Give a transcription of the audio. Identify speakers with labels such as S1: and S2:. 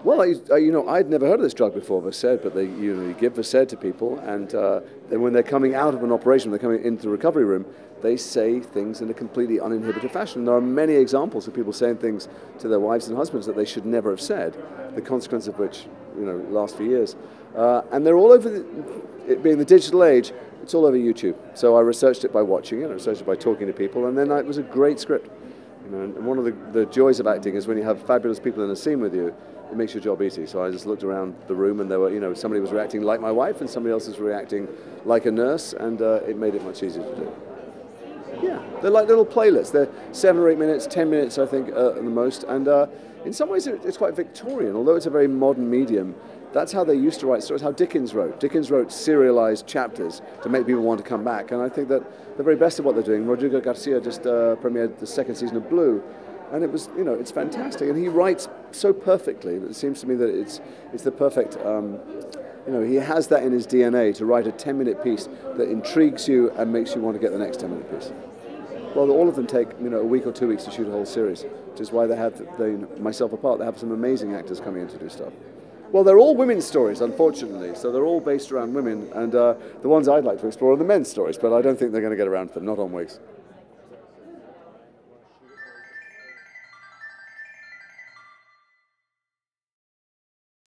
S1: Well, you know, I'd never heard of this drug before, Versed, but you give Versed to people, and then when they're coming out of an operation, they're coming into the recovery room, they say things in a completely uninhibited fashion. There are many examples of people saying things to their wives and husbands that they should never have said, the consequence of which, last for years. And they're all over, it being the digital age, it's all over YouTube. So I researched it by watching it, I researched it by talking to people, and then it was a great script. And one of the joys of acting is when you have fabulous people in a scene with you, it makes your job easy. So I just looked around the room, and there were, somebody was reacting like my wife, and somebody else was reacting like a nurse, and it made it much easier to do. Yeah, they're like little playlists. They're 7 or 8 minutes, 10 minutes, I think, at the most. And in some ways, it's quite Victorian. Although it's a very modern medium, that's how they used to write stories, how Dickens wrote. Dickens wrote serialized chapters to make people want to come back. And I think that the very best of what they're doing. Rodrigo Garcia just premiered the 2nd season of Blue. And it was, it's fantastic. And he writes so perfectly that it seems to me that it's the perfect, he has that in his DNA to write a 10-minute piece that intrigues you and makes you want to get the next 10-minute piece. Well, all of them take, a week or 2 weeks to shoot a whole series, which is why myself apart, they have some amazing actors coming in to do stuff. Well, they're all women's stories, unfortunately, so they're all based around women, and the ones I'd like to explore are the men's stories, but I don't think they're going to get around to them, not on WIGS.